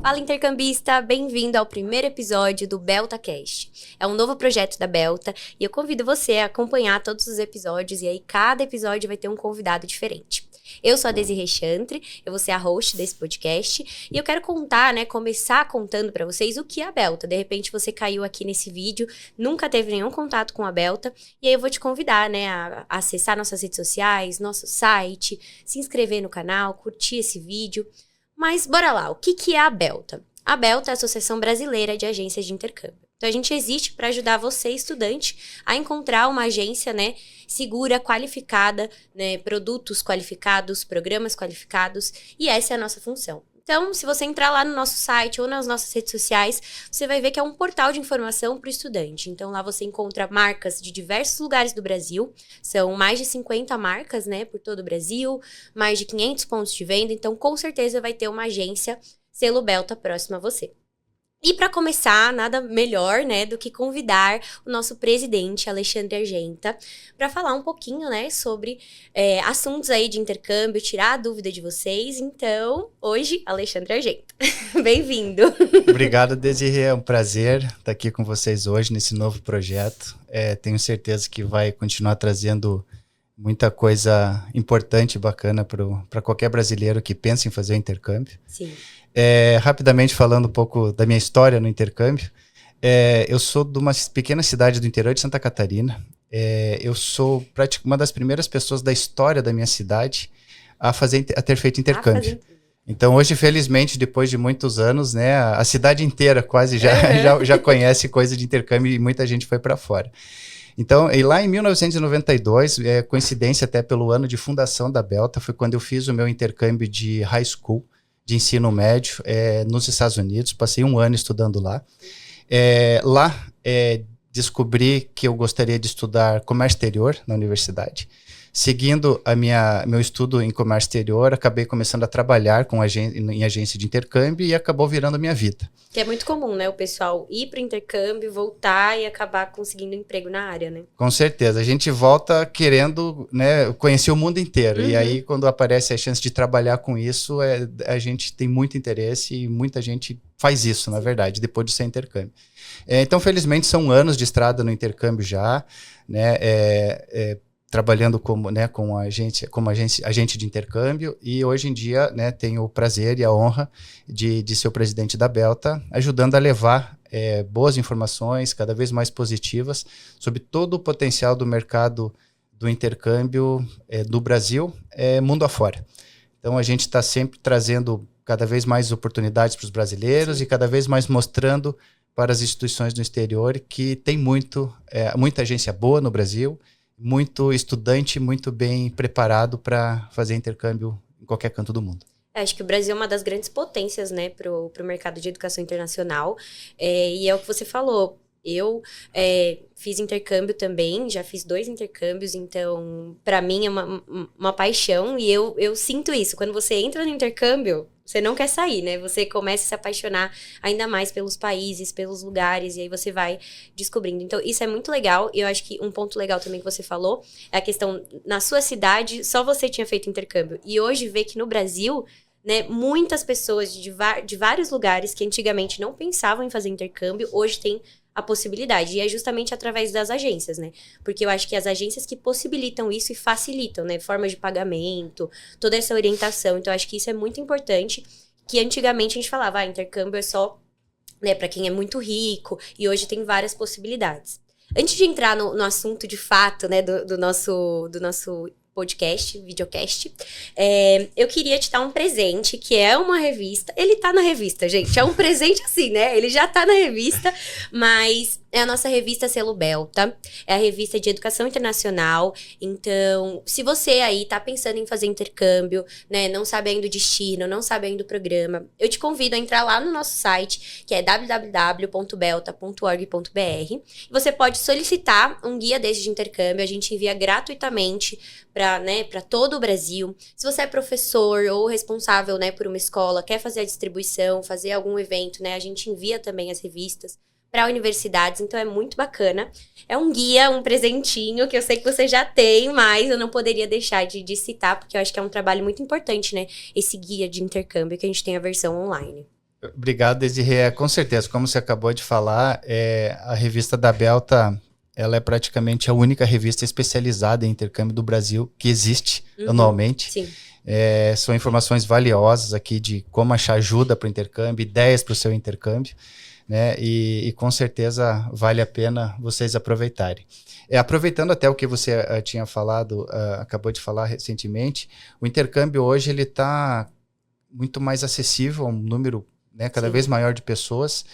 Fala, intercambista! Bem-vindo ao primeiro episódio do BeltaCast. É um novo projeto da Belta e eu convido você a acompanhar todos os episódios e aí cada episódio vai ter um convidado diferente. Eu sou a Desirê Chantre, eu vou ser a host desse podcast e eu quero começar contando pra vocês o que é a Belta. De repente você caiu aqui nesse vídeo, nunca teve nenhum contato com a Belta e aí eu vou te convidar, a acessar nossas redes sociais, nosso site, se inscrever no canal, curtir esse vídeo. Mas bora lá, o que é a Belta? A Belta é a Associação Brasileira de Agências de Intercâmbio. Então a gente existe para ajudar você, estudante, a encontrar uma agência, segura, qualificada, produtos qualificados, programas qualificados, e essa é a nossa função. Então, se você entrar lá no nosso site ou nas nossas redes sociais, você vai ver que é um portal de informação para o estudante. Então, lá você encontra marcas de diversos lugares do Brasil. São mais de 50 marcas, por todo o Brasil, mais de 500 pontos de venda. Então, com certeza vai ter uma agência selo Belta próxima a você. E para começar, nada melhor, do que convidar o nosso presidente, Alexandre Argenta, para falar um pouquinho, sobre assuntos aí de intercâmbio, tirar a dúvida de vocês. Então, hoje, Alexandre Argenta. Bem-vindo. Obrigado, Desirê. É um prazer estar aqui com vocês hoje nesse novo projeto. Tenho certeza que vai continuar trazendo muita coisa importante e bacana para qualquer brasileiro que pensa em fazer intercâmbio. Sim. Rapidamente falando um pouco da minha história no intercâmbio, eu sou de uma pequena cidade do interior de Santa Catarina. Eu sou uma das primeiras pessoas da história da minha cidade a ter feito intercâmbio. Então hoje, felizmente, depois de muitos anos, a cidade inteira quase já conhece coisa de intercâmbio e muita gente foi para fora. Então, e lá em 1992, coincidência até pelo ano de fundação da Belta, foi quando eu fiz o meu intercâmbio de high school, de ensino médio, nos Estados Unidos. Passei um ano estudando lá. Lá, descobri que eu gostaria de estudar comércio exterior na universidade. Seguindo meu estudo em comércio exterior, acabei começando a trabalhar em agência de intercâmbio e acabou virando a minha vida. Que é muito comum, o pessoal ir para o intercâmbio, voltar e acabar conseguindo emprego na área, Com certeza. A gente volta querendo, conhecer o mundo inteiro. Uhum. E aí, quando aparece a chance de trabalhar com isso, a gente tem muito interesse e muita gente faz isso, na verdade, depois de ser intercâmbio. Então, felizmente, são anos de estrada no intercâmbio já, trabalhando como agente de intercâmbio, e hoje em dia tenho o prazer e a honra de ser o presidente da Belta, ajudando a levar boas informações cada vez mais positivas sobre todo o potencial do mercado do intercâmbio do Brasil, mundo afora. Então a gente está sempre trazendo cada vez mais oportunidades para os brasileiros. Sim. E cada vez mais mostrando para as instituições do exterior que tem muita agência boa no Brasil, muito estudante, muito bem preparado para fazer intercâmbio em qualquer canto do mundo. Acho que o Brasil é uma das grandes potências, pro mercado de educação internacional. E é o que você falou. Eu fiz intercâmbio também, já fiz 2 intercâmbios, então, para mim é uma paixão. E eu sinto isso. Quando você entra no intercâmbio, você não quer sair, Você começa a se apaixonar ainda mais pelos países, pelos lugares, e aí você vai descobrindo. Então, isso é muito legal. E eu acho que um ponto legal também que você falou é a questão, na sua cidade, só você tinha feito intercâmbio. E hoje, ver que no Brasil, muitas pessoas de vários lugares que antigamente não pensavam em fazer intercâmbio, hoje tem a possibilidade. E é justamente através das agências, Porque eu acho que as agências que possibilitam isso e facilitam, formas de pagamento, toda essa orientação. Então, eu acho que isso é muito importante, que antigamente a gente falava, intercâmbio é só, para quem é muito rico, e hoje tem várias possibilidades. Antes de entrar no assunto de fato, do nosso podcast, videocast, eu queria te dar um presente, que é uma revista. Ele tá na revista, gente. É um presente assim, Ele já tá na revista, mas é a nossa revista Selo Belta. É a revista de educação internacional. Então, se você aí tá pensando em fazer intercâmbio, não sabe ainda o destino, não sabe ainda o programa, eu te convido a entrar lá no nosso site, que é www.belta.org.br. E você pode solicitar um guia desse de intercâmbio. A gente envia gratuitamente para todo o Brasil. Se você é professor ou responsável, por uma escola, quer fazer a distribuição, fazer algum evento, a gente envia também as revistas para universidades, então é muito bacana. É um guia, um presentinho, que eu sei que você já tem, mas eu não poderia deixar de citar, porque eu acho que é um trabalho muito importante, Esse guia de intercâmbio, que a gente tem a versão online. Obrigado, Desirê. Com certeza, como você acabou de falar, a revista da Belta, ela é praticamente a única revista especializada em intercâmbio do Brasil que existe anualmente. Sim. São informações valiosas aqui de como achar ajuda para o intercâmbio, ideias para o seu intercâmbio, né? E com certeza vale a pena vocês aproveitarem. Aproveitando até o que você tinha falado, acabou de falar recentemente, o intercâmbio hoje ele está muito mais acessível a um número, né, cada vez maior de pessoas,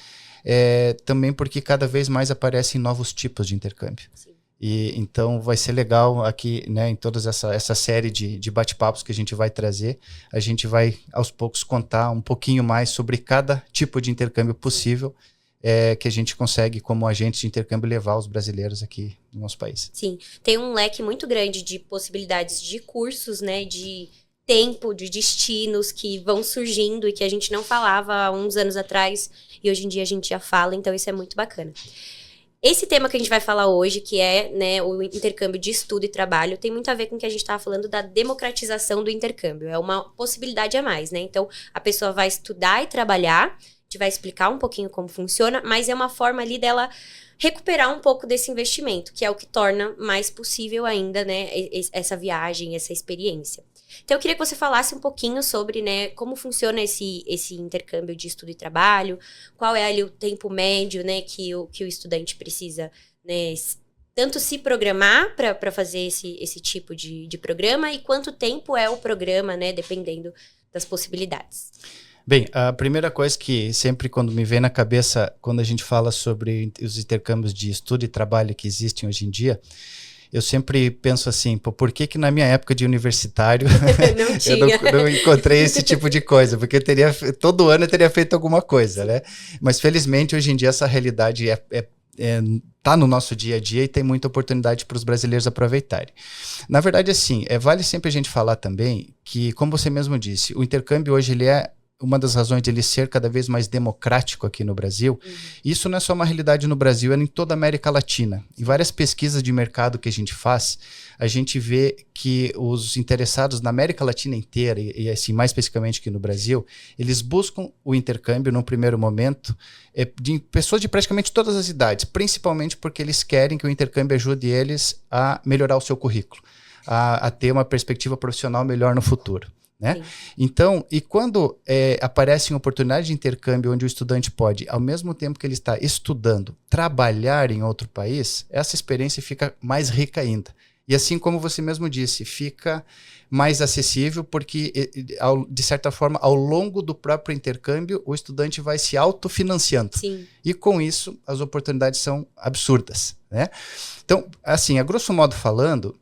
também porque cada vez mais aparecem novos tipos de intercâmbio. Sim. E então vai ser legal aqui, né, em toda essa série de bate-papos que a gente vai trazer, a gente vai aos poucos contar um pouquinho mais sobre cada tipo de intercâmbio possível que a gente consegue, como agente de intercâmbio, levar os brasileiros aqui no nosso país. Sim, tem um leque muito grande de possibilidades de cursos, né, de tempo, de destinos que vão surgindo e que a gente não falava há uns anos atrás e hoje em dia a gente já fala, então isso é muito bacana. Esse tema que a gente vai falar hoje, que é, né, o intercâmbio de estudo e trabalho, tem muito a ver com o que a gente estava falando da democratização do intercâmbio. É uma possibilidade a mais, né? Então, a pessoa vai estudar e trabalhar, a gente vai explicar um pouquinho como funciona, mas é uma forma ali dela recuperar um pouco desse investimento, que é o que torna mais possível ainda, né, essa viagem, essa experiência. Então, eu queria que você falasse um pouquinho sobre, né, como funciona esse intercâmbio de estudo e trabalho, qual é ali o tempo médio, né, que o estudante precisa, né, tanto se programar para fazer esse tipo de programa e quanto tempo é o programa, né, dependendo das possibilidades. Bem, a primeira coisa que sempre quando me vem na cabeça, quando a gente fala sobre os intercâmbios de estudo e trabalho que existem hoje em dia, eu sempre penso assim, por que na minha época de universitário eu não encontrei esse tipo de coisa? Porque todo ano eu teria feito alguma coisa, né? Mas felizmente hoje em dia essa realidade tá no nosso dia a dia e tem muita oportunidade para os brasileiros aproveitarem. Na verdade, assim, vale sempre a gente falar também que, como você mesmo disse, o intercâmbio hoje ele é uma das razões de ele ser cada vez mais democrático aqui no Brasil. Isso não é só uma realidade no Brasil, é em toda a América Latina. Em várias pesquisas de mercado que a gente faz, a gente vê que os interessados na América Latina inteira, e assim, mais especificamente aqui no Brasil, eles buscam o intercâmbio num primeiro momento de pessoas de praticamente todas as idades, principalmente porque eles querem que o intercâmbio ajude eles a melhorar o seu currículo, a ter uma perspectiva profissional melhor no futuro. Né? Então, e quando aparece uma oportunidade de intercâmbio onde o estudante pode, ao mesmo tempo que ele está estudando, trabalhar em outro país, essa experiência fica mais rica ainda. E assim como você mesmo disse, fica mais acessível porque, de certa forma, ao longo do próprio intercâmbio, o estudante vai se autofinanciando. Sim. E com isso, as oportunidades são absurdas. Né? Então, assim, a grosso modo falando,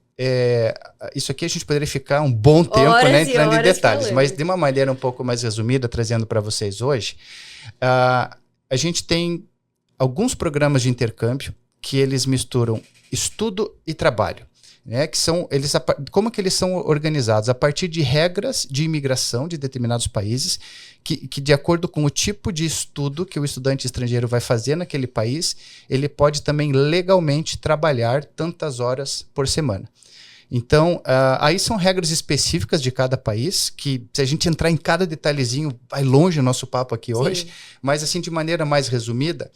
isso aqui a gente poderia ficar um bom tempo, né, entrando em detalhes, falando. Mas de uma maneira um pouco mais resumida, trazendo para vocês hoje, a gente tem alguns programas de intercâmbio que eles misturam estudo e trabalho. Né, como que eles são organizados? A partir de regras de imigração de determinados países, que de acordo com o tipo de estudo que o estudante estrangeiro vai fazer naquele país, ele pode também legalmente trabalhar tantas horas por semana. Então, aí são regras específicas de cada país, que se a gente entrar em cada detalhezinho, vai longe o nosso papo aqui hoje, mas assim, de maneira mais resumida,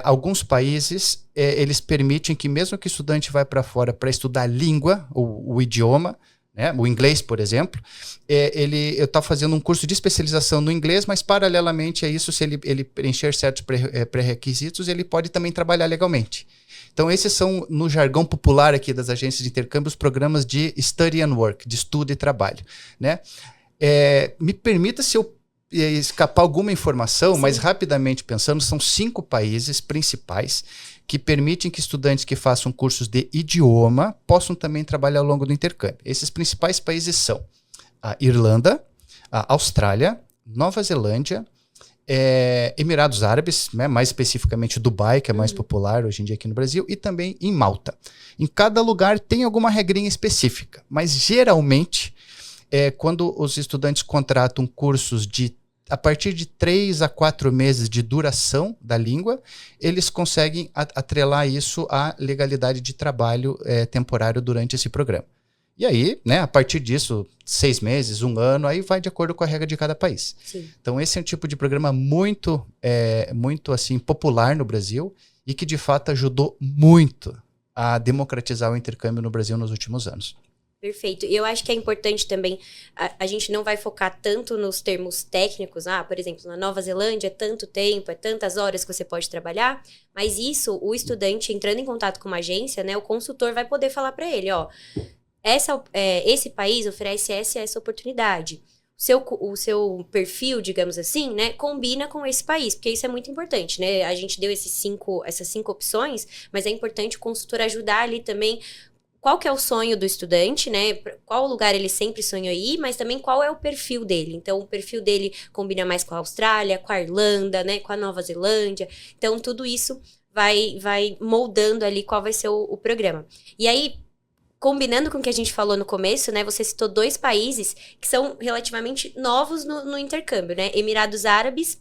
alguns países, eles permitem que mesmo que o estudante vá para fora para estudar a língua, o idioma, né, o inglês, por exemplo, eu estou fazendo um curso de especialização no inglês, mas paralelamente a isso, se ele preencher certos pré-requisitos, ele pode também trabalhar legalmente. Então, esses são, no jargão popular aqui das agências de intercâmbio, os programas de study and work, de estudo e trabalho. Né? Me permita se eu escapar alguma informação, mas rapidamente pensando, são 5 países principais que permitem que estudantes que façam cursos de idioma possam também trabalhar ao longo do intercâmbio. Esses principais países são a Irlanda, a Austrália, Nova Zelândia, Emirados Árabes, né, mais especificamente Dubai, que é mais popular hoje em dia aqui no Brasil, e também em Malta. Em cada lugar tem alguma regrinha específica, mas geralmente, quando os estudantes contratam cursos a partir de 3 a 4 meses de duração da língua, eles conseguem atrelar isso à legalidade de trabalho temporário durante esse programa. E aí, né, a partir disso, 6 meses, 1 ano, aí vai de acordo com a regra de cada país. Sim. Então esse é um tipo de programa muito assim, popular no Brasil e que de fato ajudou muito a democratizar o intercâmbio no Brasil nos últimos anos. Perfeito. E eu acho que é importante também, a gente não vai focar tanto nos termos técnicos, por exemplo, na Nova Zelândia é tanto tempo, é tantas horas que você pode trabalhar, mas isso, o estudante entrando em contato com uma agência, né, o consultor vai poder falar para ele, esse país oferece essa oportunidade. O seu perfil, digamos assim, né, combina com esse país, porque isso é muito importante, né? A gente deu essas 5 opções, mas é importante o consultor ajudar ali também qual que é o sonho do estudante, né? Qual lugar ele sempre sonhou ir, mas também qual é o perfil dele. Então, o perfil dele combina mais com a Austrália, com a Irlanda, né? Com a Nova Zelândia. Então, tudo isso vai moldando ali qual vai ser o programa. E aí, combinando com o que a gente falou no começo, né? Você citou 2 países que são relativamente novos no intercâmbio, né? Emirados Árabes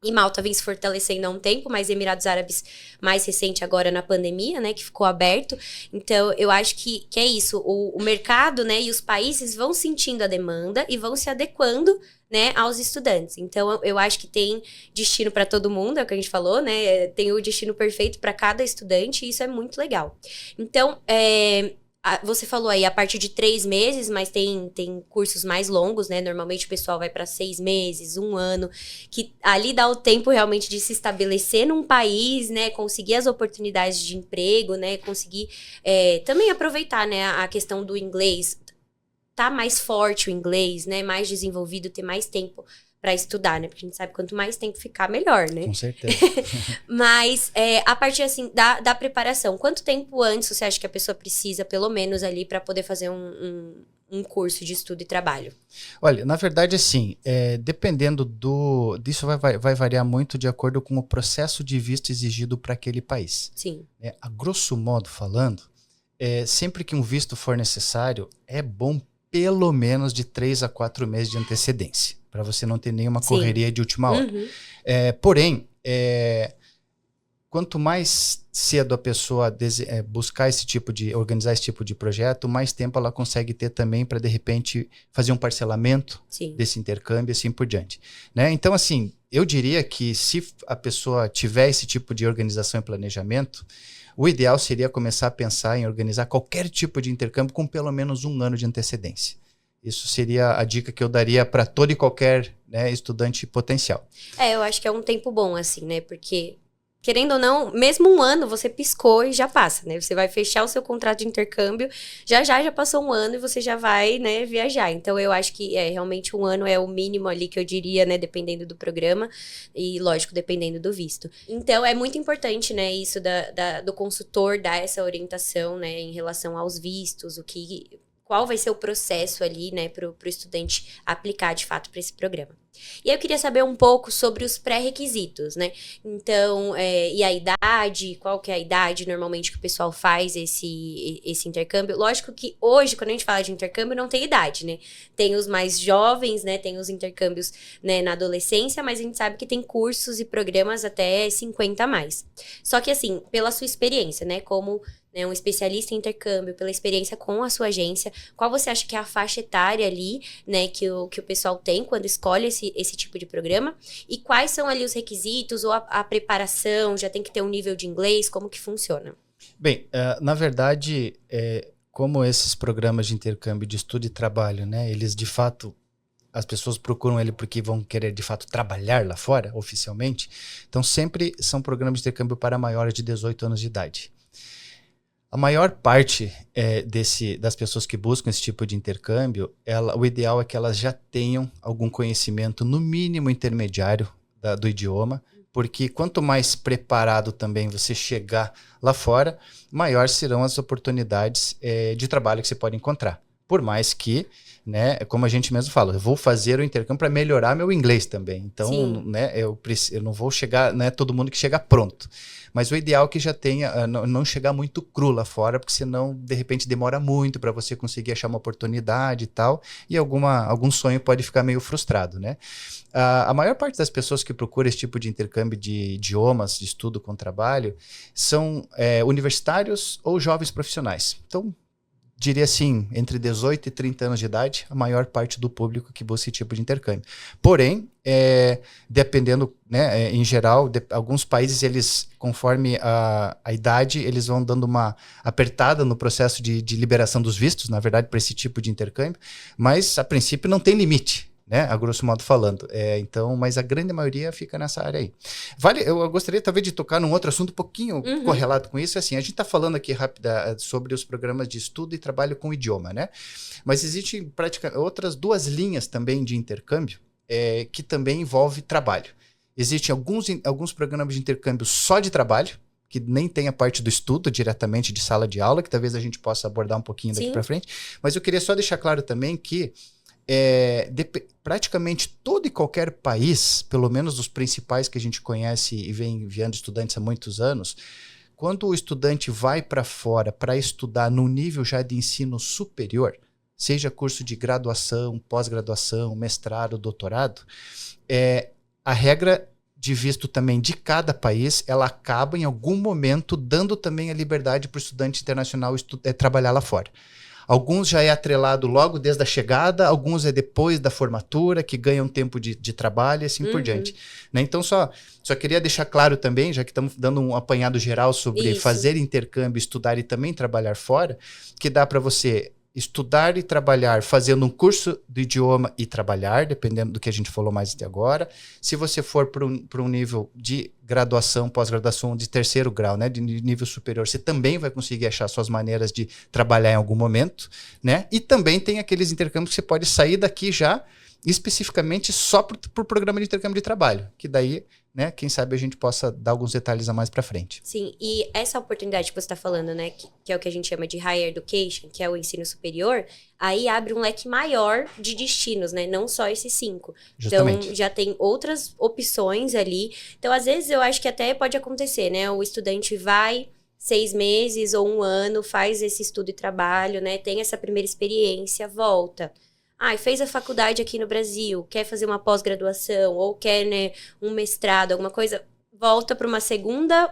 e Malta vem se fortalecendo há um tempo, mas Emirados Árabes mais recente agora na pandemia, né, que ficou aberto. Então, eu acho que é isso. O mercado, né, e os países vão sentindo a demanda e vão se adequando, né, aos estudantes. Então, eu acho que tem destino para todo mundo, é o que a gente falou, né, tem o destino perfeito para cada estudante e isso é muito legal. Então, você falou aí a partir de 3 meses, mas tem cursos mais longos, né? Normalmente o pessoal vai para 6 meses, 1 ano, que ali dá o tempo realmente de se estabelecer num país, né? Conseguir as oportunidades de emprego, né? Conseguir também aproveitar, né? A questão do inglês. Tá mais forte o inglês, né? Mais desenvolvido, ter mais tempo para estudar, né? Porque a gente sabe que quanto mais tempo ficar, melhor, né? Com certeza. Mas, a partir, assim, da preparação, quanto tempo antes você acha que a pessoa precisa, pelo menos, ali, para poder fazer um curso de estudo e trabalho? Olha, na verdade, assim, dependendo disso vai variar muito de acordo com o processo de visto exigido para aquele país. Sim. A grosso modo falando, sempre que um visto for necessário, é bom pelo menos de 3 a 4 meses de antecedência, para você não ter nenhuma correria de última hora. Uhum. Porém, quanto mais cedo a pessoa organizar esse tipo de projeto, mais tempo ela consegue ter também para, de repente, fazer um parcelamento desse intercâmbio e assim por diante. Né? Então, assim, eu diria que se a pessoa tiver esse tipo de organização e planejamento, o ideal seria começar a pensar em organizar qualquer tipo de intercâmbio com pelo menos 1 ano de antecedência. Isso seria a dica que eu daria para todo e qualquer, né, estudante potencial. Eu acho que é um tempo bom, assim, né? Porque, querendo ou não, mesmo 1 ano você piscou e já passa, né? Você vai fechar o seu contrato de intercâmbio, já passou 1 ano e você já vai, né, viajar. Então, eu acho que realmente 1 ano é o mínimo ali que eu diria, né, dependendo do programa e, lógico, dependendo do visto. Então, é muito importante, né, isso do consultor dar essa orientação, né, em relação aos vistos, qual vai ser o processo ali, né, para o estudante aplicar de fato para esse programa. E aí eu queria saber um pouco sobre os pré-requisitos, né? Então, e a idade, qual que é a idade normalmente que o pessoal faz esse intercâmbio? Lógico que hoje, quando a gente fala de intercâmbio, não tem idade, né? Tem os mais jovens, né? Tem os intercâmbios, né, na adolescência, mas a gente sabe que tem cursos e programas até 50 a mais. Só que assim, pela sua experiência, né, como, né, um especialista em intercâmbio, pela experiência com a sua agência, qual você acha que é a faixa etária ali, né, que o pessoal tem quando escolhe esse tipo de programa? E quais são ali os requisitos ou a preparação? Já tem que ter um nível de inglês? Como que funciona? Bem, na verdade, como esses programas de intercâmbio de estudo e trabalho, né, eles de fato, as pessoas procuram ele porque vão querer de fato trabalhar lá fora, oficialmente, então sempre são programas de intercâmbio para maiores de 18 anos de idade. A maior parte das pessoas que buscam esse tipo de intercâmbio, o ideal é que elas já tenham algum conhecimento, no mínimo intermediário, do idioma, porque quanto mais preparado também você chegar lá fora, maiores serão as oportunidades de trabalho que você pode encontrar. Por mais que, né, como a gente mesmo fala, eu vou fazer o intercâmbio para melhorar meu inglês também. Então, né, eu não vou chegar, não é todo mundo que chega pronto. Mas o ideal é que já tenha, não chegar muito cru lá fora, porque senão, de repente, demora muito para você conseguir achar uma oportunidade e tal, e algum sonho pode ficar meio frustrado, né? A maior parte das pessoas que procuram esse tipo de intercâmbio de idiomas, de estudo com trabalho, são universitários ou jovens profissionais. Então, diria assim, entre 18 e 30 anos de idade, a maior parte do público que busca esse tipo de intercâmbio. Porém, dependendo, né, em geral, alguns países, eles, conforme a idade, eles vão dando uma apertada no processo de liberação dos vistos, na verdade, para esse tipo de intercâmbio, mas, a princípio, não tem limite, né, a grosso modo falando. Então, mas a grande maioria fica nessa área aí. Eu gostaria talvez de tocar num outro assunto um pouquinho correlato com isso. Assim, a gente está falando aqui sobre os programas de estudo e trabalho com idioma, né? Mas existem praticamente outras 2 linhas também de intercâmbio que também envolve trabalho. Existem alguns programas de intercâmbio só de trabalho, que nem tem a parte do estudo diretamente de sala de aula, que talvez a gente possa abordar um pouquinho daqui para frente. Mas eu queria só deixar claro também que praticamente todo e qualquer país, pelo menos os principais que a gente conhece e vem enviando estudantes há muitos anos, quando o estudante vai para fora para estudar no nível já de ensino superior, seja curso de graduação, pós-graduação, mestrado, doutorado, a regra de visto também de cada país, ela acaba em algum momento dando também a liberdade para o estudante internacional trabalhar lá fora. Alguns já é atrelado logo desde a chegada, alguns é depois da formatura, que ganham tempo de trabalho e assim por diante. Né? Então, só queria deixar claro também, já que estamos dando um apanhado geral sobre fazer intercâmbio, estudar e também trabalhar fora, que dá para você estudar e trabalhar fazendo um curso de idioma e trabalhar, dependendo do que a gente falou mais até agora. Se você for para um nível de graduação, pós-graduação de 3º grau, né, de nível superior, você também vai conseguir achar suas maneiras de trabalhar em algum momento, né? E também tem aqueles intercâmbios que você pode sair daqui já especificamente só para o programa de intercâmbio de trabalho, que daí, né, quem sabe a gente possa dar alguns detalhes a mais para frente. Sim, e essa oportunidade que você está falando, né, que é o que a gente chama de Higher Education, que é o ensino superior, aí abre um leque maior de destinos, né, não só esses 5. Justamente. Então, já tem outras opções ali. Então, às vezes, eu acho que até pode acontecer, né, o estudante vai 6 meses ou 1 ano, faz esse estudo e trabalho, né, tem essa primeira experiência, volta. Fez a faculdade aqui no Brasil, quer fazer uma pós-graduação ou quer, né, um mestrado, alguma coisa, volta para uma segunda,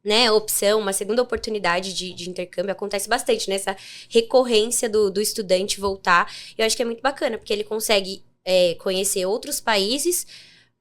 né, opção, uma segunda oportunidade de intercâmbio. Acontece bastante, né, essa recorrência do estudante voltar. Eu acho que é muito bacana, porque ele consegue conhecer outros países,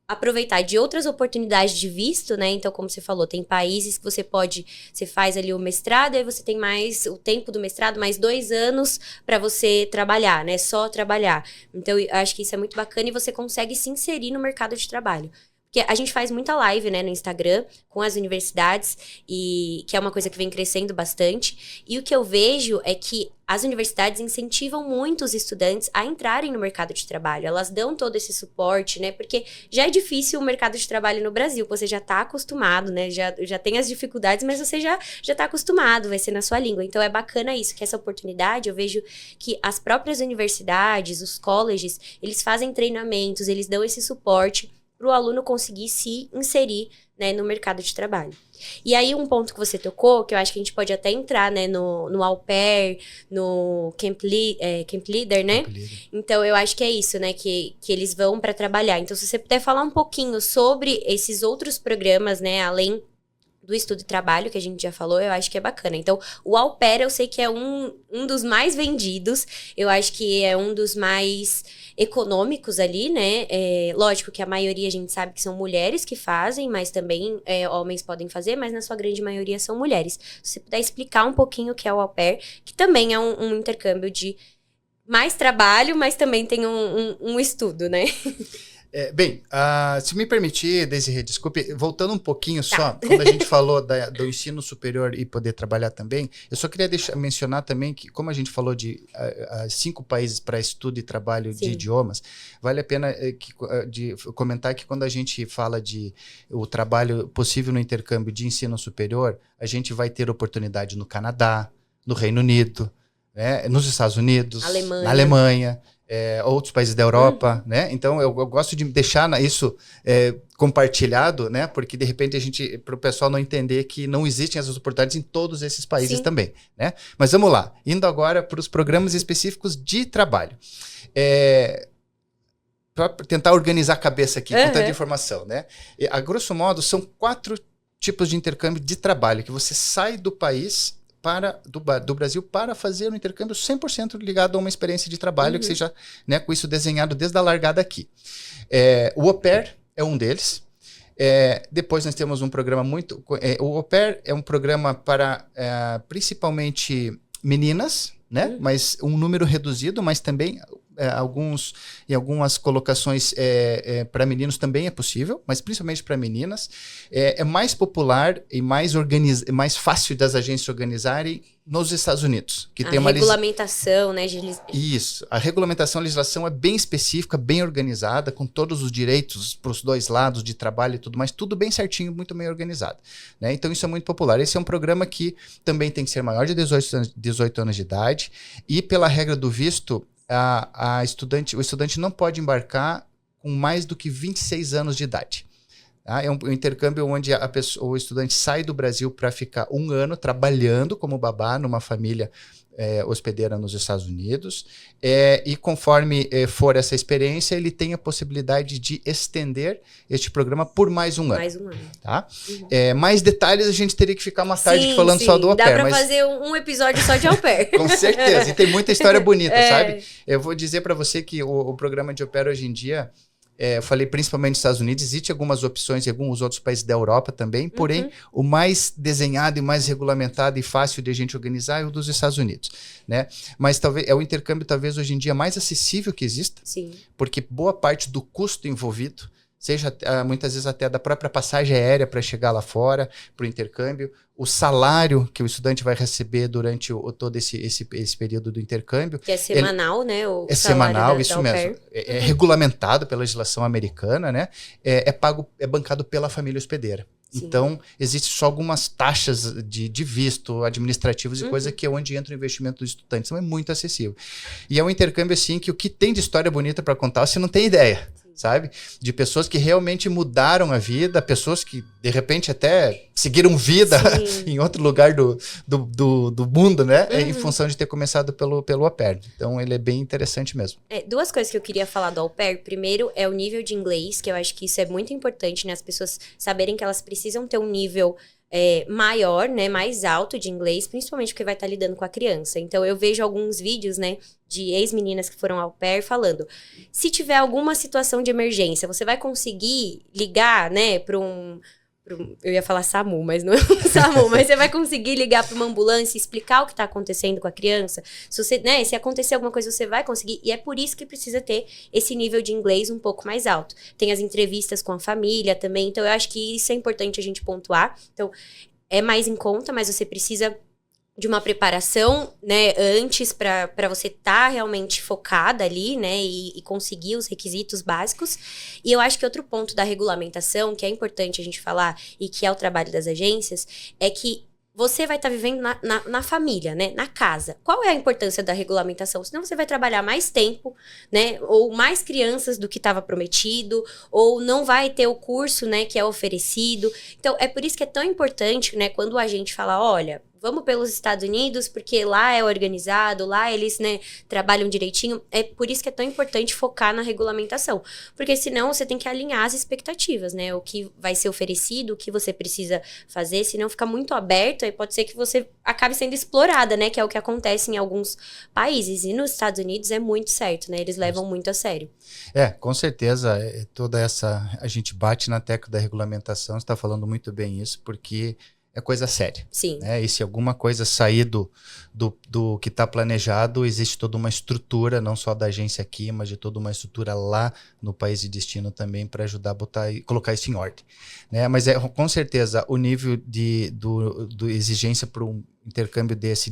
aproveitar de outras oportunidades de visto, né? Então, como você falou, tem países que você faz ali o mestrado, aí você tem mais o tempo do mestrado, mais 2 anos para você trabalhar, né? Só trabalhar. Então, eu acho que isso é muito bacana e você consegue se inserir no mercado de trabalho. Porque a gente faz muita live, né, no Instagram, com as universidades, e que é uma coisa que vem crescendo bastante. E o que eu vejo é que as universidades incentivam muito os estudantes a entrarem no mercado de trabalho. Elas dão todo esse suporte, né, porque já é difícil o mercado de trabalho no Brasil. Você já está acostumado, né, já tem as dificuldades, mas você já está acostumado, vai ser na sua língua. Então, é bacana isso, que essa oportunidade, eu vejo que as próprias universidades, os colleges, eles fazem treinamentos, eles dão esse suporte para o aluno conseguir se inserir, né, no mercado de trabalho. E aí, um ponto que você tocou, que eu acho que a gente pode até entrar, né, no au pair, no Camp Leader, né? Camp Leader. Então, eu acho que é isso, né, que eles vão para trabalhar. Então, se você puder falar um pouquinho sobre esses outros programas, né, além do estudo e trabalho, que a gente já falou, eu acho que é bacana. Então, o au pair, eu sei que é um dos mais vendidos, eu acho que é um dos mais econômicos ali, né? Lógico que a maioria a gente sabe que são mulheres que fazem, mas também homens podem fazer, mas na sua grande maioria são mulheres. Se você puder explicar um pouquinho o que é o au pair, que também é um intercâmbio de mais trabalho, mas também tem um estudo, né? Se me permitir, Desirê, desculpe, voltando um pouquinho só, quando a gente falou do ensino superior e poder trabalhar também, eu só queria mencionar também que, como a gente falou de 5 países para estudo e trabalho de idiomas, vale a pena comentar que quando a gente fala de o trabalho possível no intercâmbio de ensino superior, a gente vai ter oportunidade no Canadá, no Reino Unido, né, nos Estados Unidos, na Alemanha, outros países da Europa, né? Então eu gosto de deixar isso compartilhado, né? Porque de repente para o pessoal não entender que não existem essas oportunidades em todos esses países também, né? Mas vamos lá, indo agora para os programas específicos de trabalho. Para tentar organizar a cabeça aqui com tanta informação, né? A grosso modo são 4 tipos de intercâmbio de trabalho que você sai do país do Brasil para fazer um intercâmbio 100% ligado a uma experiência de trabalho que seja, né, com isso desenhado desde a largada aqui. O Au Pair é um deles. Depois nós temos um programa o Au Pair é um programa para principalmente meninas, né? Mas um número reduzido, mas também em algumas colocações para meninos também é possível, mas principalmente para meninas. É mais popular e mais fácil das agências organizarem nos Estados Unidos. Que tem uma regulamentação, né? Isso. A regulamentação, a legislação é bem específica, bem organizada, com todos os direitos para os dois lados de trabalho e tudo mais, tudo bem certinho, muito bem organizado. Né? Então isso é muito popular. Esse é um programa que também tem que ser maior de 18 anos de idade e pela regra do visto, o estudante não pode embarcar com mais do que 26 anos de idade. Tá? É um intercâmbio onde o estudante sai do Brasil para ficar 1 ano trabalhando como babá numa família hospedeira nos Estados Unidos. E conforme for essa experiência, ele tem a possibilidade de estender este programa por mais 1 ano. Mais 1 ano. Tá? Mais detalhes a gente teria que ficar uma tarde falando só do Au Pair. Dá para fazer um episódio só de Au Pair. Com certeza. E tem muita história bonita, sabe? Eu vou dizer para você que o programa de Au Pair hoje em dia, eu falei principalmente nos Estados Unidos, existe algumas opções em alguns outros países da Europa também, porém, o mais desenhado e mais regulamentado e fácil de a gente organizar é o dos Estados Unidos, né? Mas talvez é o intercâmbio talvez hoje em dia mais acessível que exista, sim, porque boa parte do custo envolvido, seja muitas vezes até da própria passagem aérea para chegar lá fora, para o intercâmbio, o salário que o estudante vai receber durante todo esse período do intercâmbio. Que é semanal, né? É semanal, isso mesmo. É regulamentado pela legislação americana, né? É bancado pela família hospedeira. Sim. Então, existem só algumas taxas de visto administrativos e coisa que é onde entra o investimento do estudante. Então, é muito acessível. E é um intercâmbio, assim, que o que tem de história bonita para contar, você não tem ideia. Sabe? De pessoas que realmente mudaram a vida, pessoas que, de repente, até seguiram vida em outro lugar do mundo, né? Em função de ter começado pelo Au Pair. Então, ele é bem interessante mesmo. 2 coisas que eu queria falar do Au Pair. Primeiro, é o nível de inglês, que eu acho que isso é muito importante, né? As pessoas saberem que elas precisam ter um nível maior, né, mais alto de inglês, principalmente porque vai estar lidando com a criança. Então, eu vejo alguns vídeos, né, de ex-meninas que foram au pair falando, se tiver alguma situação de emergência, você vai conseguir ligar, né, eu ia falar SAMU, mas não é um SAMU, mas você vai conseguir ligar para uma ambulância e explicar o que está acontecendo com a criança. Se acontecer alguma coisa, você vai conseguir. E é por isso que precisa ter esse nível de inglês um pouco mais alto. Tem as entrevistas com a família também. Então, eu acho que isso é importante a gente pontuar. Então, é mais em conta, mas você precisa de uma preparação, né, antes para você estar realmente focada ali, né, e conseguir os requisitos básicos. E eu acho que outro ponto da regulamentação, que é importante a gente falar, e que é o trabalho das agências, é que você vai estar vivendo na família, né, na casa. Qual é a importância da regulamentação? Senão você vai trabalhar mais tempo, né, ou mais crianças do que estava prometido, ou não vai ter o curso, né, que é oferecido. Então, é por isso que é tão importante, né, quando a gente fala, olha, vamos pelos Estados Unidos, porque lá é organizado, lá eles, né, trabalham direitinho. É por isso que é tão importante focar na regulamentação. Porque senão você tem que alinhar as expectativas, né? O que vai ser oferecido, o que você precisa fazer, senão fica muito aberto, aí pode ser que você acabe sendo explorada, né? Que é o que acontece em alguns países. E nos Estados Unidos é muito certo, né? Eles levam muito a sério. Com certeza, toda essa... A gente bate na tecla da regulamentação, você está falando muito bem isso, porque... é coisa séria. Sim. Né? E se alguma coisa sair do que está planejado, existe toda uma estrutura, não só da agência aqui, mas de toda uma estrutura lá no país de destino também para ajudar a colocar isso em ordem. Né? Mas com certeza o nível do exigência para um intercâmbio desse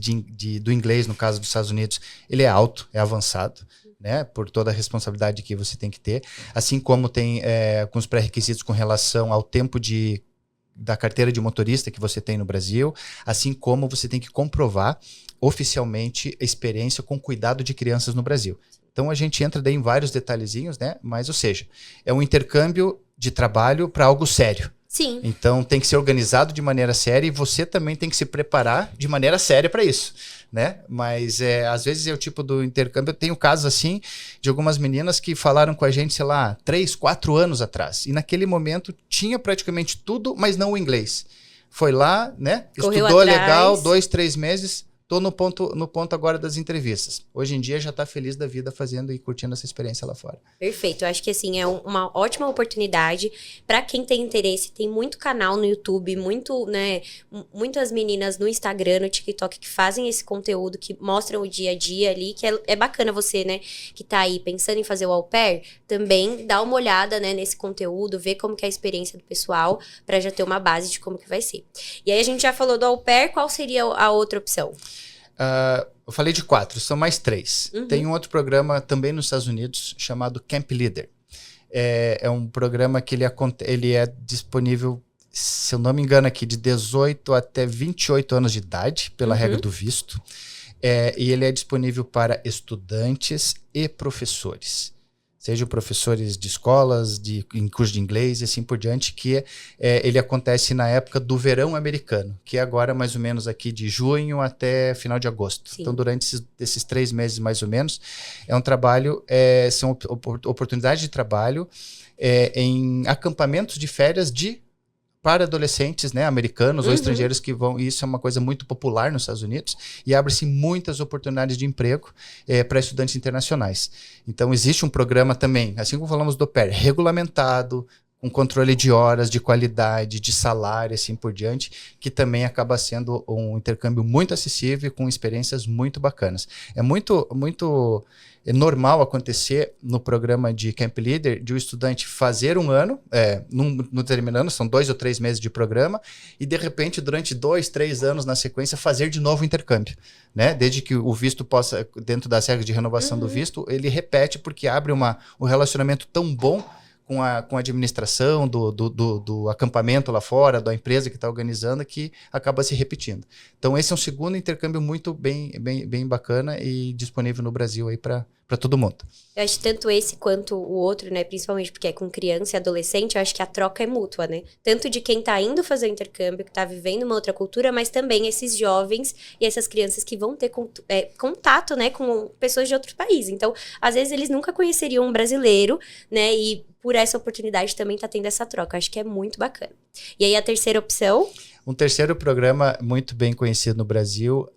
do inglês, no caso dos Estados Unidos, ele é alto, é avançado. Né, por toda a responsabilidade que você tem que ter, assim como tem com os pré-requisitos com relação ao tempo da carteira de motorista que você tem no Brasil, assim como você tem que comprovar oficialmente a experiência com cuidado de crianças no Brasil. Então a gente entra daí em vários detalhezinhos, né? Mas, ou seja, é um intercâmbio de trabalho para algo sério. Sim. Então tem que ser organizado de maneira séria e você também tem que se preparar de maneira séria para isso, né? Mas às vezes é o tipo do intercâmbio. Eu tenho casos assim de algumas meninas que falaram com a gente, sei lá, 3, 4 anos atrás. E naquele momento tinha praticamente tudo, mas não o inglês. foi lá, né? Correu Estudou atrás. legal, 2, 3 meses, tô no ponto agora das entrevistas. Hoje em dia já tá feliz da vida fazendo e curtindo essa experiência lá fora. Perfeito, eu acho que assim, é uma ótima oportunidade para quem tem interesse. Tem muito canal no YouTube, muitas meninas no Instagram, no TikTok que fazem esse conteúdo, que mostram o dia a dia ali, que é bacana você, né, que tá aí pensando em fazer o au pair, também dá uma olhada, né, nesse conteúdo, ver como que é a experiência do pessoal, para já ter uma base de como que vai ser. E aí a gente já falou do au pair, qual seria a outra opção? Eu falei de 4, são mais 3. Tem um outro programa também nos Estados Unidos chamado Camp Leader. É um programa que ele é disponível, se eu não me engano aqui, de 18 até 28 anos de idade, pela regra do visto. E ele é disponível para estudantes e professores. Sejam professores de escolas, em curso de inglês e assim por diante, que ele acontece na época do verão americano, que é agora mais ou menos aqui de junho até final de agosto. Sim. Então, durante esses 3 meses mais ou menos, é um trabalho, são oportunidades de trabalho em acampamentos de férias para adolescentes, né, americanos ou estrangeiros que vão. Isso é uma coisa muito popular nos Estados Unidos e abre-se muitas oportunidades de emprego para estudantes internacionais. Então, existe um programa também, assim como falamos do au pair, regulamentado, com controle de horas, de qualidade, de salário, assim por diante, que também acaba sendo um intercâmbio muito acessível e com experiências muito bacanas. É muito normal acontecer no programa de Camp Leader de o estudante fazer um ano, no terminando, são 2 ou 3 meses de programa, e de repente, durante 2, 3 anos na sequência, fazer de novo o intercâmbio. Né? Desde que o visto possa, dentro das regras de renovação do visto, ele repete porque abre um relacionamento tão bom com a administração do acampamento lá fora, da empresa que está organizando, que acaba se repetindo. Então, esse é um segundo intercâmbio muito bem bacana e disponível no Brasil aí para todo mundo. Eu acho tanto esse quanto o outro, né? Principalmente porque é com criança e adolescente, eu acho que a troca é mútua, né? Tanto de quem tá indo fazer o intercâmbio, que tá vivendo uma outra cultura, mas também esses jovens e essas crianças que vão ter contato, né, com pessoas de outro país. Então, às vezes, eles nunca conheceriam um brasileiro, né? E por essa oportunidade também tá tendo essa troca. Acho que é muito bacana. E aí, a terceira opção... Um terceiro programa muito bem conhecido no Brasil,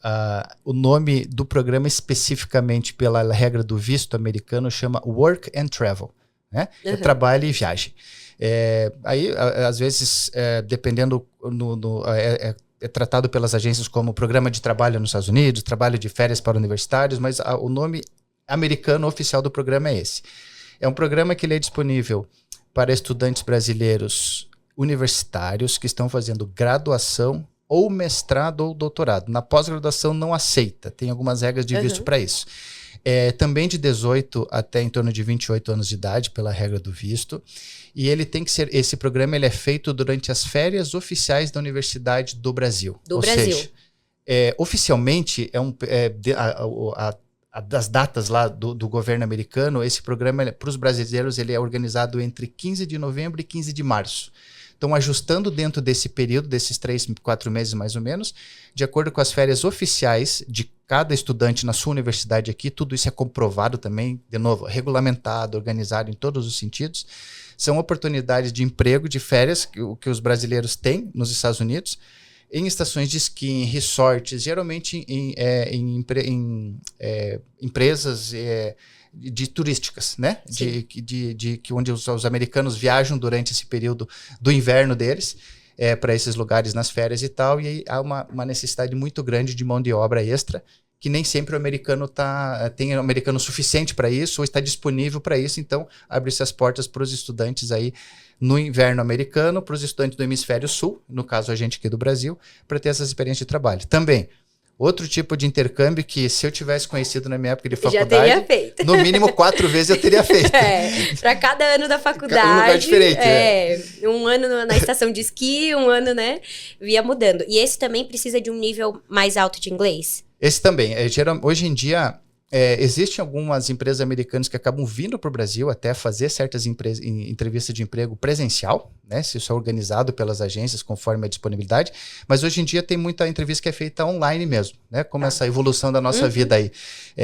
o nome do programa especificamente pela regra do visto americano chama Work and Travel, né? É trabalho e viagem. Aí, às vezes, dependendo, é tratado pelas agências como programa de trabalho nos Estados Unidos, trabalho de férias para universitários, mas o nome americano oficial do programa é esse. É um programa que ele é disponível para estudantes brasileiros universitários que estão fazendo graduação ou mestrado ou doutorado. Na pós-graduação não aceita, tem algumas regras de visto para isso. Também de 18 até em torno de 28 anos de idade, pela regra do visto. E ele tem que ser, esse programa ele é feito durante as férias oficiais da Universidade do Brasil. Seja, oficialmente, das datas lá do governo americano, esse programa, para os brasileiros, ele é organizado entre 15 de novembro e 15 de março. Então, ajustando dentro desse período, desses 3, 4 meses mais ou menos, de acordo com as férias oficiais de cada estudante na sua universidade aqui, tudo isso é comprovado também, de novo, regulamentado, organizado em todos os sentidos. São oportunidades de emprego, de férias, que os brasileiros têm nos Estados Unidos, em estações de esqui, em resorts, geralmente em empresas de turísticas, né? Onde os americanos viajam durante esse período do inverno deles, para esses lugares nas férias e tal, e aí há uma necessidade muito grande de mão de obra extra, que nem sempre o americano tem americano suficiente para isso, ou está disponível para isso, então abre-se as portas para os estudantes aí no inverno americano, para os estudantes do hemisfério sul, no caso a gente aqui do Brasil, para ter essas experiências de trabalho. Também, outro tipo de intercâmbio que, se eu tivesse conhecido na minha época de faculdade, já teria feito. No mínimo 4 vezes eu teria feito. Para cada ano da faculdade. Um lugar diferente. Um ano na estação de esqui, um ano, né, via mudando. E esse também precisa de um nível mais alto de inglês? Esse também. Hoje em dia, Existem algumas empresas americanas que acabam vindo para o Brasil até fazer certas entrevistas de emprego presencial, né? Se isso é organizado pelas agências conforme a disponibilidade, mas hoje em dia tem muita entrevista que é feita online mesmo, né? Como essa evolução da nossa vida aí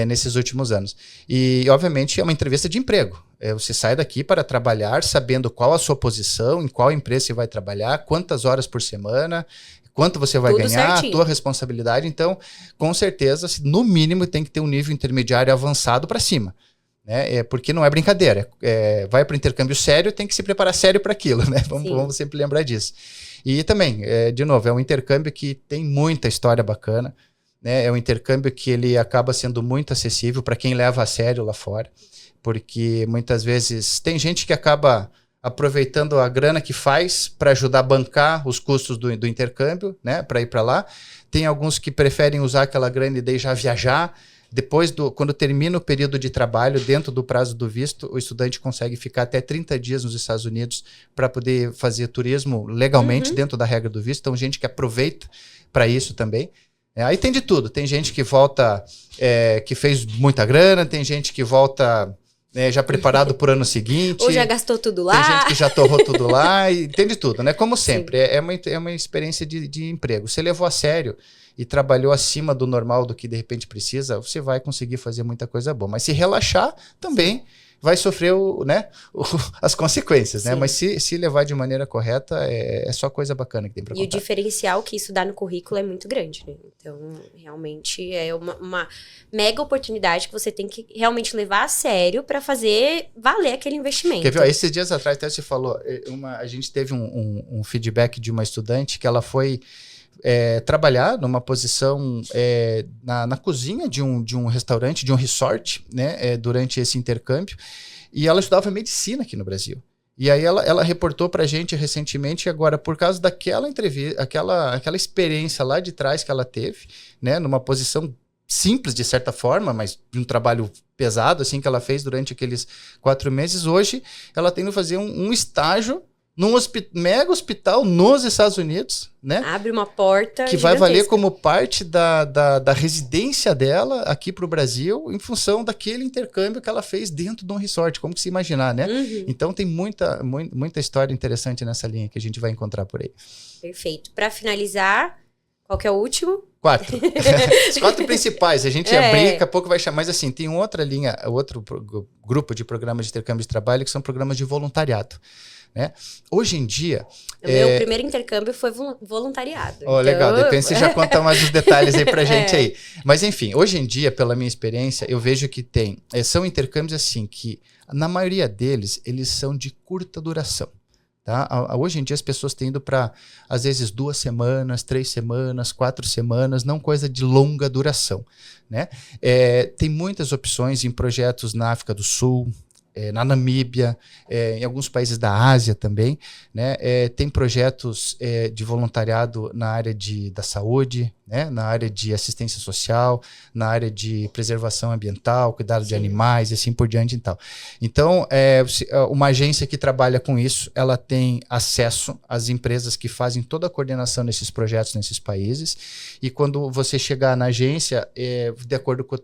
nesses últimos anos. E, obviamente, é uma entrevista de emprego. Você sai daqui para trabalhar sabendo qual a sua posição, em qual empresa você vai trabalhar, quantas horas por semana, quanto você vai ganhar, certinho. A tua responsabilidade. Então, com certeza, no mínimo, tem que ter um nível intermediário avançado para cima. Né? Porque não é brincadeira. Vai para o intercâmbio sério, tem que se preparar sério para aquilo. Né? Vamos sempre lembrar disso. E também, de novo, é um intercâmbio que tem muita história bacana. Né? É um intercâmbio que ele acaba sendo muito acessível para quem leva a sério lá fora. Porque muitas vezes tem gente que acaba aproveitando a grana que faz para ajudar a bancar os custos do intercâmbio, né, para ir para lá. Tem alguns que preferem usar aquela grana e daí já viajar. Depois, quando termina o período de trabalho, dentro do prazo do visto, o estudante consegue ficar até 30 dias nos Estados Unidos para poder fazer turismo legalmente dentro da regra do visto. Então, gente que aproveita para isso também. Aí tem de tudo. Tem gente que volta, que fez muita grana, tem gente que volta... já preparado para o ano seguinte. Ou já gastou tudo lá. Tem gente que já torrou tudo lá e tem de tudo, né? Como sempre, é uma experiência de emprego. Você levou a sério e trabalhou acima do normal, do que de repente precisa, você vai conseguir fazer muita coisa boa. Mas se relaxar, também vai sofrer as consequências, né? Mas se levar de maneira correta, é só coisa bacana que tem para contar. E o diferencial que isso dá no currículo é muito grande, né? Então, realmente, é uma mega oportunidade que você tem que realmente levar a sério para fazer valer aquele investimento. Quer ver? Esses dias atrás, até você falou, a gente teve um feedback de uma estudante que ela foi trabalhar numa posição na cozinha de um restaurante, de um resort, né, durante esse intercâmbio, e ela estudava medicina aqui no Brasil. E aí ela reportou pra gente recentemente, agora, por causa daquela entrevista, aquela experiência lá de trás que ela teve, né, numa posição simples, de certa forma, mas de um trabalho pesado, assim, que ela fez durante aqueles 4 meses, hoje ela tem que fazer um estágio num mega hospital nos Estados Unidos, né? Abre uma porta que vai valer como parte da residência dela aqui para o Brasil, em função daquele intercâmbio que ela fez dentro de um resort, como que se imaginar, né? Então tem muita história interessante nessa linha que a gente vai encontrar por aí. Perfeito. Para finalizar, qual que é o último? 4. Os 4 principais. A gente ia abrir, daqui a pouco vai chamar. Mas assim, tem outra linha, outro grupo de programas de intercâmbio de trabalho que são programas de voluntariado. Né? Hoje em dia... O meu primeiro intercâmbio foi voluntariado. Então... Legal, depois você já conta mais os detalhes aí pra gente aí. Mas enfim, hoje em dia, pela minha experiência, eu vejo que são intercâmbios assim, que na maioria deles, eles são de curta duração. Tá? Hoje em dia as pessoas têm ido para, às vezes, 2 semanas, 3 semanas, 4 semanas, não coisa de longa duração. Né? Tem muitas opções em projetos na África do Sul, na Namíbia, em alguns países da Ásia também, né? Tem projetos de voluntariado na área da saúde, né? Na área de assistência social, na área de preservação ambiental, cuidado de animais e assim por diante e tal. Então, uma agência que trabalha com isso, ela tem acesso às empresas que fazem toda a coordenação desses projetos nesses países, e quando você chegar na agência, de acordo com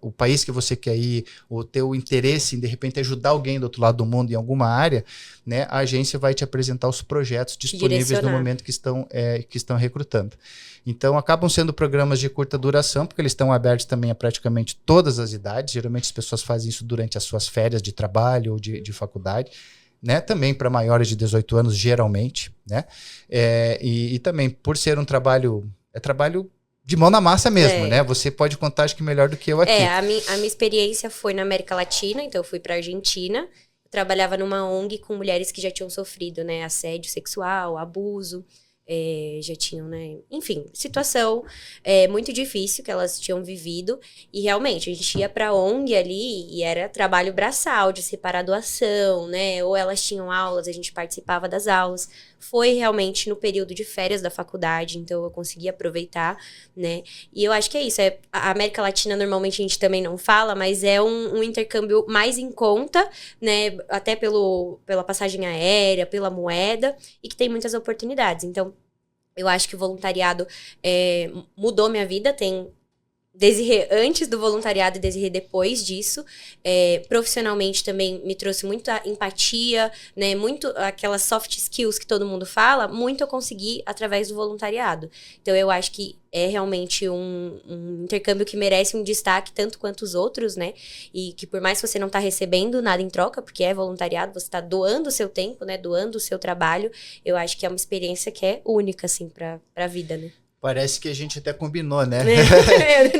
o país que você quer ir, o teu interesse em, de repente, ajudar alguém do outro lado do mundo em alguma área, né, a agência vai te apresentar os projetos disponíveis no momento que estão recrutando. Então, acabam sendo programas de curta duração, porque eles estão abertos também a praticamente todas as idades. Geralmente, as pessoas fazem isso durante as suas férias de trabalho ou de faculdade, né? Também para maiores de 18 anos, geralmente, né? E também, por ser um trabalho de mão na massa mesmo, né? Você pode contar, acho que melhor do que eu aqui. A minha experiência foi na América Latina, então eu fui para Argentina. Eu trabalhava numa ONG com mulheres que já tinham sofrido, né, assédio sexual, abuso. Já tinham, né, enfim, situação muito difícil que elas tinham vivido, e realmente a gente ia pra ONG ali e era trabalho braçal de separar doação, né, ou elas tinham aulas, a gente participava das aulas. Foi realmente no período de férias da faculdade, então eu consegui aproveitar, né, e eu acho que é isso, a América Latina normalmente a gente também não fala, mas é um intercâmbio mais em conta, né, até pela passagem aérea, pela moeda, e que tem muitas oportunidades. Então eu acho que o voluntariado mudou minha vida. Tem Desirê antes do voluntariado e Desirê depois disso. Profissionalmente também me trouxe muita empatia, né? Muito aquelas soft skills que todo mundo fala, muito eu consegui através do voluntariado. Então eu acho que é realmente um intercâmbio que merece um destaque tanto quanto os outros, né? E que por mais que você não tá recebendo nada em troca, porque é voluntariado, você tá doando o seu tempo, né? Doando o seu trabalho, eu acho que é uma experiência que é única, assim, pra vida, né? Parece que a gente até combinou, né?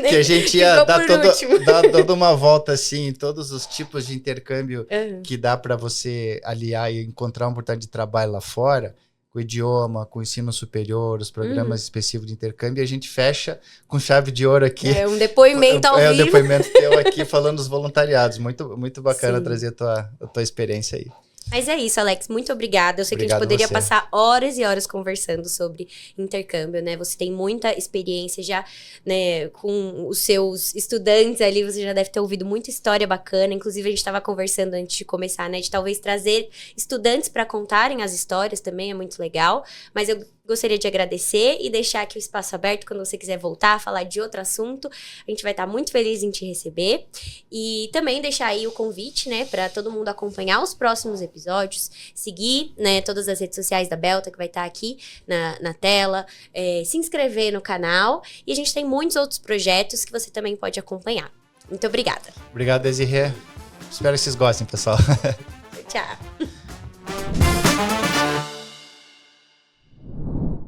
Que a gente ia dar toda uma volta, assim, em todos os tipos de intercâmbio que dá para você aliar e encontrar uma oportunidade de trabalho lá fora, com o idioma, com o ensino superior, os programas específicos de intercâmbio, e a gente fecha com chave de ouro aqui. Um depoimento ao vivo. Um depoimento teu aqui falando dos voluntariados. Muito, muito bacana trazer a tua experiência aí. Mas é isso, Alex. Muito obrigada. Eu sei que a gente poderia passar horas e horas conversando sobre intercâmbio, né? Você tem muita experiência já, né? Com os seus estudantes ali, você já deve ter ouvido muita história bacana. Inclusive, a gente estava conversando antes de começar, né? De talvez trazer estudantes para contarem as histórias também, é muito legal. Mas eu gostaria de agradecer e deixar aqui o espaço aberto quando você quiser voltar, falar de outro assunto. A gente vai estar muito feliz em te receber. E também deixar aí o convite, né, para todo mundo acompanhar os próximos episódios, seguir, né, todas as redes sociais da Belta, que vai estar aqui na tela, se inscrever no canal. E a gente tem muitos outros projetos que você também pode acompanhar. Muito obrigada. Obrigado, Desirê. Espero que vocês gostem, pessoal. Tchau.